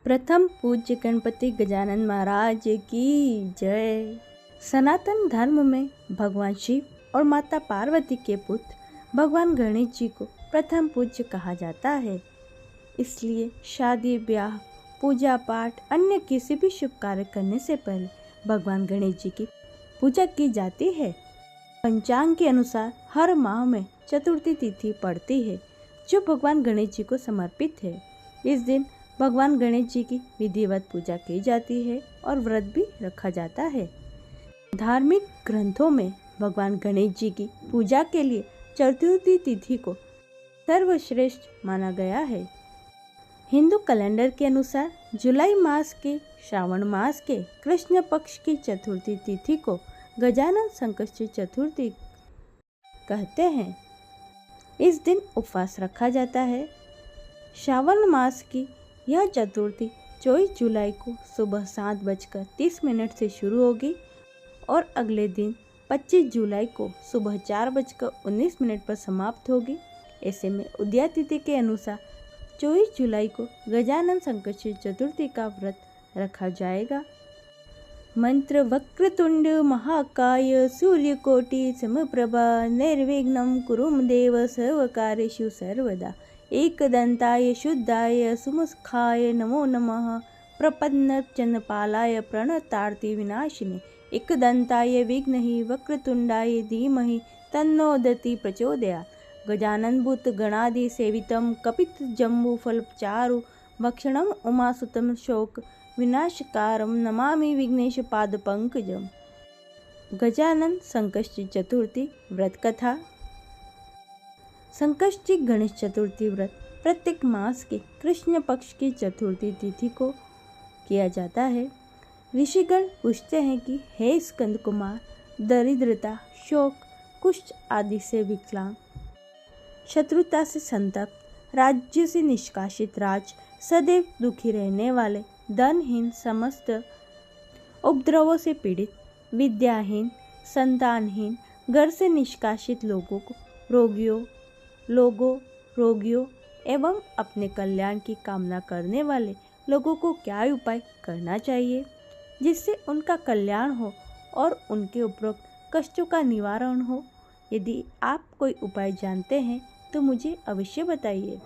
प्रथम पूज्य गणपति गजानन महाराज की जय। सनातन धर्म में भगवान शिव और माता पार्वती के पुत्र भगवान गणेश जी को प्रथम पूज्य कहा जाता है। इसलिए शादी, ब्याह, पूजा पाठ, अन्य किसी भी शुभ कार्य करने से पहले भगवान गणेश जी की पूजा की जाती है। पंचांग के अनुसार हर माह में चतुर्थी तिथि पड़ती है जो भगवान गणेश जी को समर्पित है। इस दिन भगवान गणेश जी की विधिवत पूजा की जाती है और व्रत भी रखा जाता है। धार्मिक ग्रंथों में भगवान गणेश जी की पूजा के लिए चतुर्थी तिथि को सर्वश्रेष्ठ माना गया है। हिंदू कैलेंडर के अनुसार जुलाई मास के श्रावण मास के कृष्ण पक्ष की चतुर्थी तिथि को गजानन संकष्टी चतुर्थी कहते हैं। इस दिन उपवास रखा जाता है। श्रावण मास की यह चतुर्थी 24 जुलाई को सुबह 7:30 से शुरू होगी और अगले दिन 25 जुलाई को सुबह 4:19 पर समाप्त होगी। ऐसे में उदया तिथि के अनुसार 24 जुलाई को गजानन संकष्टी चतुर्थी का व्रत रखा जाएगा। मंत्र वक्रतुंड महाकाय सूर्यकोटि समप्रभा निर्विघ्नं कुरु मम देव सर्वकार्येषु सर्वदा। एकदंताय शुद्धाय सुमुखाय नमो नमः। प्रपन्नचन्द्रपालाय प्रणतार्ति विनाशिने एकदंताय विघ्नहि वक्रतुंडाय धीमहि तन्नो दन्ति प्रचोदयात्। गजानन भूत गणादि सेवितं कपित जम्बूफल चारु भक्षणम उमासुतं शोक विनाशकारं नमामि विघ्नेश पाद पंकजम। गजानन संकष्टी चतुर्थी व्रत कथा। संकष्टी गणेश चतुर्थी व्रत प्रत्येक मास के कृष्ण पक्ष की चतुर्थी तिथि को किया जाता है। ऋषिगण पूछते हैं कि हे स्कंद कुमार, दरिद्रता, शोक, कुष्ठ आदि से विकलांग, शत्रुता से संतप्त, राज्य से निष्कासित राज, सदैव दुखी रहने वाले, धनहीन, समस्त उपद्रवों से पीड़ित, विद्याहीन, संतानहीन, घर से निष्कासित लोगों को, रोगियों एवं अपने कल्याण की कामना करने वाले लोगों को क्या उपाय करना चाहिए जिससे उनका कल्याण हो और उनके उपरोक्त कष्टों का निवारण हो। यदि आप कोई उपाय जानते हैं तो मुझे अवश्य बताइए।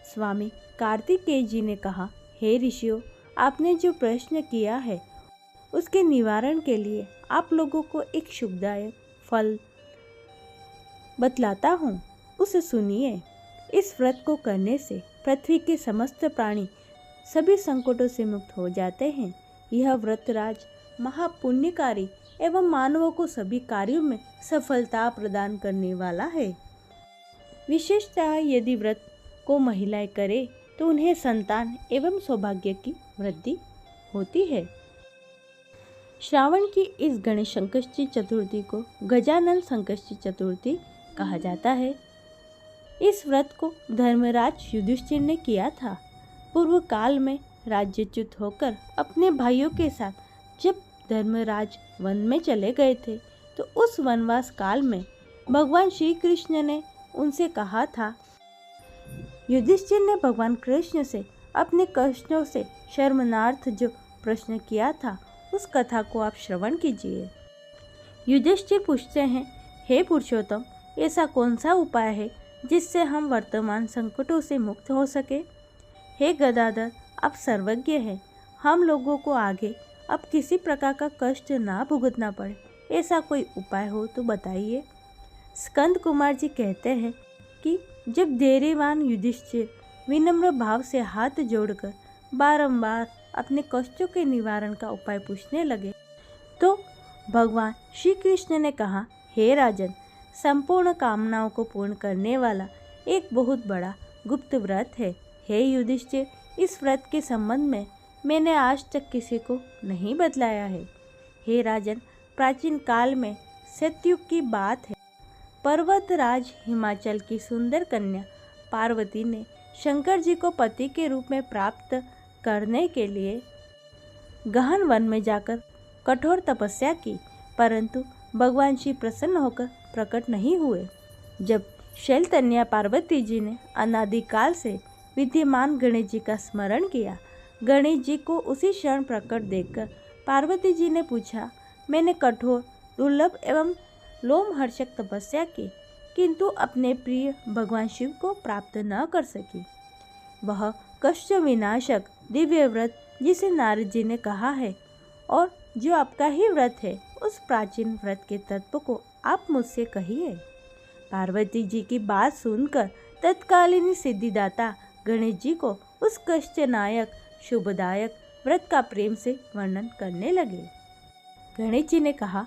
स्वामी कार्तिकेय जी ने कहा, हे ऋषियों, आपने जो प्रश्न किया है उसके निवारण के लिए आप लोगों को एक शुभदायक फल बतलाता हूँ, उसे सुनिए। इस व्रत को करने से पृथ्वी के समस्त प्राणी सभी संकटों से मुक्त हो जाते हैं। यह व्रत राज महापुण्यकारी एवं मानवों को सभी कार्यों में सफलता प्रदान करने वाला है। विशेषतः यदि व्रत को महिलाएं करें तो उन्हें संतान एवं सौभाग्य की वृद्धि होती है। श्रावण की इस गणेश संकष्टी चतुर्थी को गजानन संकष्टी चतुर्थी कहा जाता है। इस व्रत को धर्मराज युधिष्ठिर ने किया था। पूर्व काल में राज्यच्युत होकर अपने भाइयों के साथ जब धर्मराज वन में चले गए थे तो उस वनवास काल में भगवान श्री कृष्ण ने उनसे कहा था। युधिष्ठिर ने भगवान कृष्ण से अपने कष्टों से शर्मनार्थ जो प्रश्न किया था उस कथा को आप श्रवण कीजिए। युधिष्ठिर पूछते हैं, हे पुरुषोत्तम, ऐसा कौन सा उपाय है जिससे हम वर्तमान संकटों से मुक्त हो सके? हे गदाधर, आप सर्वज्ञ हैं। हम लोगों को आगे अब किसी प्रकार का कष्ट ना भुगतना पड़े, ऐसा कोई उपाय हो तो बताइए। स्कंद कुमार जी कहते हैं कि जब धैर्यवान युधिष्ठिर विनम्र भाव से हाथ जोड़कर बारंबार अपने कष्टों के निवारण का उपाय पूछने लगे तो भगवान श्री कृष्ण ने कहा, हे राजन, संपूर्ण कामनाओं को पूर्ण करने वाला एक बहुत बड़ा गुप्त व्रत है। हे युधिष्ठिर, इस व्रत के संबंध में मैंने आज तक किसी को नहीं बतलाया है। हे राजन, प्राचीन काल में सतयुग की बात है। पर्वतराज हिमाचल की सुंदर कन्या पार्वती ने शंकर जी को पति के रूप में प्राप्त करने के लिए गहन वन में जाकर कठोर तपस्या की, परंतु भगवान शिव प्रसन्न होकर प्रकट नहीं हुए। जब शैलकन्या पार्वती जी ने अनादिकाल से विद्यमान गणेश जी का स्मरण किया गणेश जी को उसी क्षण प्रकट देखकर पार्वती जी ने पूछा, मैंने कठोर, दुर्लभ एवं लोमहर्षक तपस्या की, किंतु अपने प्रिय भगवान शिव को प्राप्त न कर सकी। वह कष्ट विनाशक दिव्य व्रत जिसे नारद जी ने कहा है और जो आपका ही व्रत है, उस प्राचीन व्रत के तत्व को आप मुझसे कहिए। पार्वती जी की बात सुनकर तत्कालीन सिद्धिदाता गणेश जी को उस कष्टनायक शुभदायक व्रत का प्रेम से वर्णन करने लगे। गणेश जी ने कहा,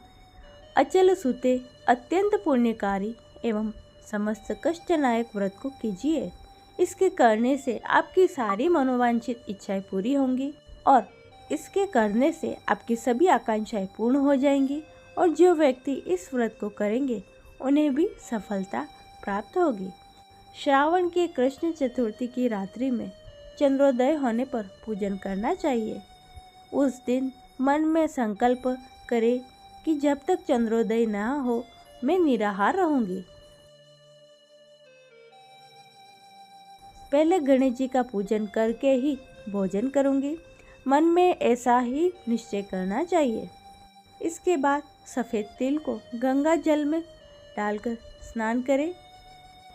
अचल सुते अत्यंत पुण्यकारी एवं समस्त कष्टनायक व्रत को कीजिए। इसके करने से आपकी सारी मनोवांछित इच्छाएं पूरी होंगी और इसके करने से आपकी सभी आकांक्षाएं पूर्ण हो जाएंगी और जो व्यक्ति इस व्रत को करेंगे उन्हें भी सफलता प्राप्त होगी। श्रावण के कृष्ण चतुर्थी की रात्रि में चंद्रोदय होने पर पूजन करना चाहिए। उस दिन मन में संकल्प करें कि जब तक चंद्रोदय न हो मैं निराहार रहूंगी। पहले गणेश जी का पूजन करके ही भोजन करूंगी। मन में ऐसा ही निश्चय करना चाहिए। इसके बाद सफ़ेद तिल को गंगा जल में डालकर स्नान करें।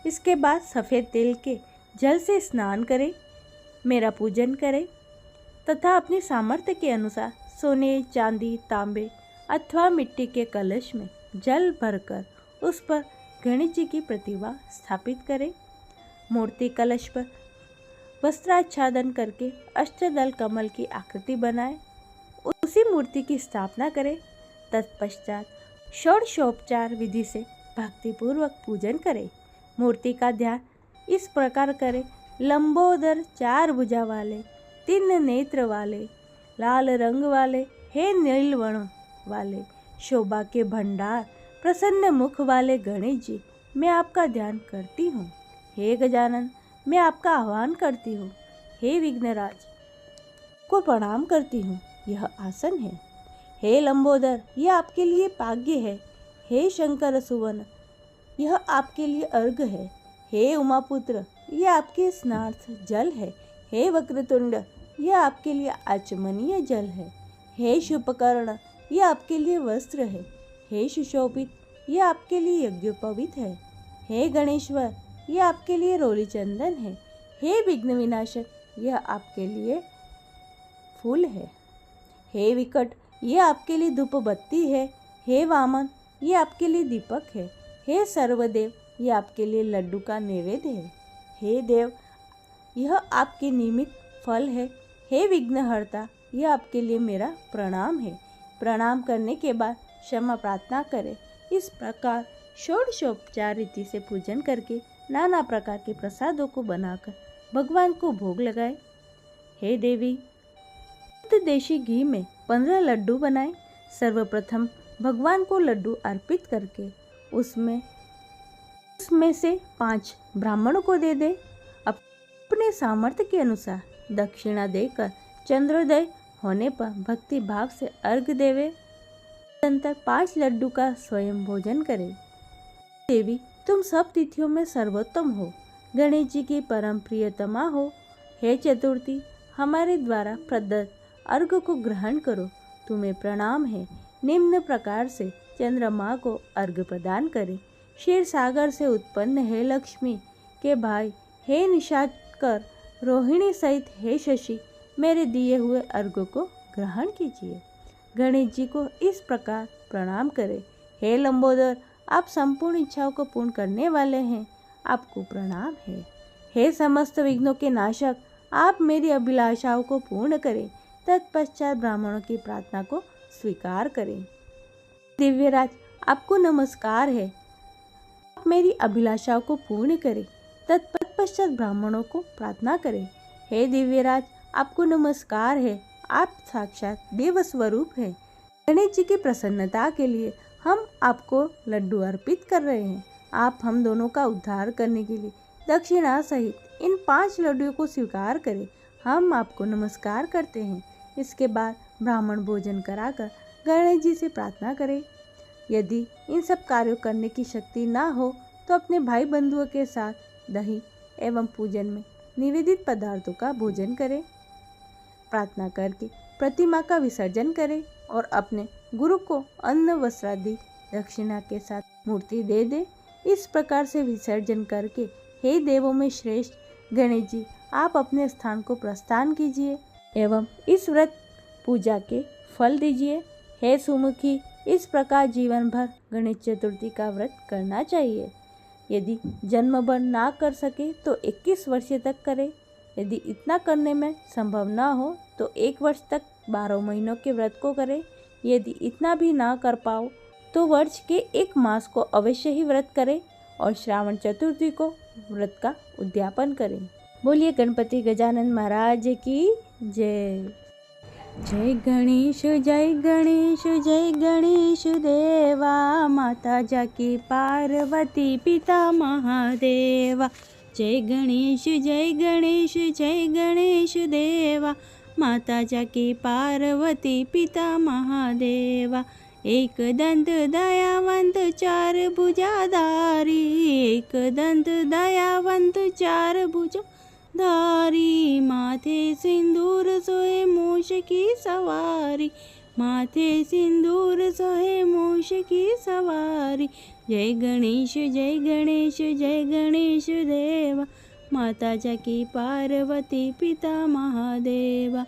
इसके बाद सफ़ेद तिल के जल से स्नान करें, मेरा पूजन करें तथा अपनी सामर्थ्य के अनुसार सोने, चांदी, तांबे अथवा मिट्टी के कलश में जल भरकर उस पर गणेश जी की प्रतिमा स्थापित करें। मूर्ति कलश पर वस्त्राच्छादन करके अष्टदल कमल की आकृति बनाएं। उसी मूर्ति की स्थापना करें। तत्पश्चात षोडशोपचार विधि से भक्तिपूर्वक पूजन करें। मूर्ति का ध्यान इस प्रकार करें, लंबोदर 4 भुजा वाले, 3 नेत्र वाले, लाल रंग वाले, हे नीलवर्ण वाले, शोभा के भंडार, प्रसन्न मुख वाले गणेश जी, मैं आपका ध्यान करती हूँ। हे गजानन, मैं आपका आह्वान करती हूँ। हे विघ्नराज को प्रणाम करती हूँ, यह आसन है। हे लंबोदर, यह आपके लिए पाग्य है। हे शंकर सुवन, यह आपके लिए अर्घ है। हे उमापुत्र, यह आपके स्नार्थ जल है। हे वक्रतुंड, यह आपके लिए आचमनीय जल है। हे शुभकर्ण, यह आपके लिए वस्त्र है। हे सुशोभित, यह आपके लिए यज्ञोपवीत है। हे गणेश्वर, यह आपके लिए रोली चंदन है। हे विघ्न विनाशक, यह आपके लिए फूल है। हे विकट, यह आपके लिए धूप बत्ती है। हे वामन, यह आपके लिए दीपक है। हे सर्वदेव, यह आपके लिए लड्डू का नैवेद्य है। हे देव, यह आपके निमित्त फल है। हे विघ्नहर्ता, यह आपके लिए मेरा प्रणाम है। प्रणाम करने के बाद क्षमा प्रार्थना करें। इस प्रकार षोडशोपचार रीति से पूजन करके नाना प्रकार के प्रसादों को बनाकर भगवान को भोग लगाए। हे देवी, देशी घी में 15 लड्डू बनाए। सर्वप्रथम भगवान को लड्डू अर्पित करके उसमें से 5 ब्राह्मणों को दे दे। अपने सामर्थ्य के अनुसार दक्षिणा देकर चंद्रोदय होने पर भक्ति भाव से अर्घ देवे। तदंतर 5 लड्डू का स्वयं भोजन करे। देवी, तुम सब तिथियों में सर्वोत्तम हो, गणेश जी की परम प्रियतमा हो। हे चतुर्थी, हमारे द्वारा प्रदत्त अर्घ को ग्रहण करो, तुम्हें प्रणाम है। निम्न प्रकार से चंद्रमा को अर्घ प्रदान करें। क्षीर सागर से उत्पन्न है लक्ष्मी के भाई, हे निषादकर, रोहिणी सहित हे शशि, मेरे दिए हुए अर्घ को ग्रहण कीजिए। गणेश जी को इस प्रकार प्रणाम करें। हे लंबोदर, आप संपूर्ण इच्छाओं को पूर्ण करने वाले हैं, आपको प्रणाम है। हे समस्त विघ्नों के नाशक, आप मेरी अभिलाषाओं को पूर्ण करें। तत्पश्चात ब्राह्मणों की प्रार्थना को स्वीकार करें। दिव्यराज, आपको नमस्कार है, आप मेरी अभिलाषाओं को पूर्ण करें। तत्पश्चात ब्राह्मणों को प्रार्थना करें। हे दिव्यराज, आपको नमस्कार है, आप साक्षात देव स्वरूप हैं। गणेश जी की प्रसन्नता के लिए हम आपको लड्डू अर्पित कर रहे हैं। आप हम दोनों का उद्धार करने के लिए दक्षिणा सहित इन 5 लड्डुओं को स्वीकार करें। हम आपको नमस्कार करते हैं। इसके बाद ब्राह्मण भोजन कराकर गणेश जी से प्रार्थना करें। यदि इन सब कार्यों करने की शक्ति ना हो तो अपने भाई बंधुओं के साथ दही एवं पूजन में निवेदित पदार्थों का भोजन करें। प्रार्थना करके प्रतिमा का विसर्जन करें और अपने गुरु को अन्न वस्त्रादि दक्षिणा के साथ मूर्ति दे दे। इस प्रकार से विसर्जन करके हे देवों में श्रेष्ठ गणेश जी, आप अपने स्थान को प्रस्थान कीजिए एवं इस व्रत पूजा के फल दीजिए। हे सुमुखी, इस प्रकार जीवन भर गणेश चतुर्थी का व्रत करना चाहिए। यदि जन्म भर ना कर सके तो 21 वर्ष तक करे। यदि इतना करने में संभव ना हो तो 1 वर्ष तक 12 महीनों के व्रत को करे। यदि इतना भी ना कर पाओ तो वर्ष के 1 मास को अवश्य ही व्रत करें और श्रावण चतुर्थी को व्रत का उद्यापन करें। बोलिए गणपति गजानन महाराज की जय। जय गणेश जय गणेश जय गणेश देवा, माता जाकी पार्वती पिता महादेवा। जय गणेश जय गणेश जय गणेश देवा, माता जाकी पार्वती पिता महादेवा। एक दंत दयावंत चार भुजाधारी, एक दंत दयावंत चार भुजा धारी, माथे सिंदूर सोहे मूष की सवारी, माथे सिंदूर सोहे मूष की सवारी। जय गणेश जय गणेश जय गणेश देवा, माता जाकी पार्वती पिता महादेवा।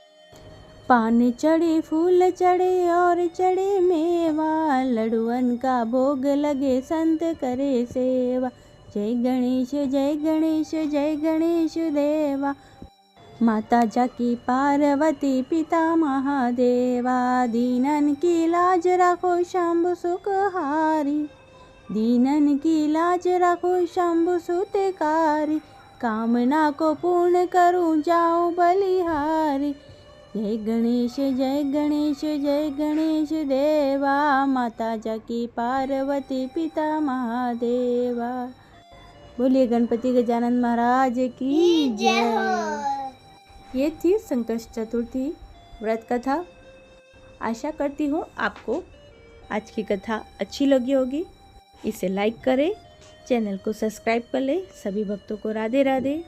पान चढ़े फूल चढ़े और चढ़े मेवा, लड्डुअन का भोग लगे संत करे सेवा। जय गणेश जय गणेश जय गणेश देवा, माता जाकी पार्वती पिता महादेवा। दीनन की लाज रखो शंभु सुखहारी, दीनन की लाज रखो शंभु सुतकारी, कामना को पूर्ण करूं जाऊं बलिहारी। जय गणेश जय गणेश जय गणेश देवा, माता जाकी पार्वती पिता महादेवा। बोलिए गणपति गजानन महाराज की जय। ये थी संकष्ट चतुर्थी व्रत कथा। आशा करती हूँ आपको आज की कथा अच्छी लगी होगी। इसे लाइक करें, चैनल को सब्सक्राइब कर लें। सभी भक्तों को राधे राधे।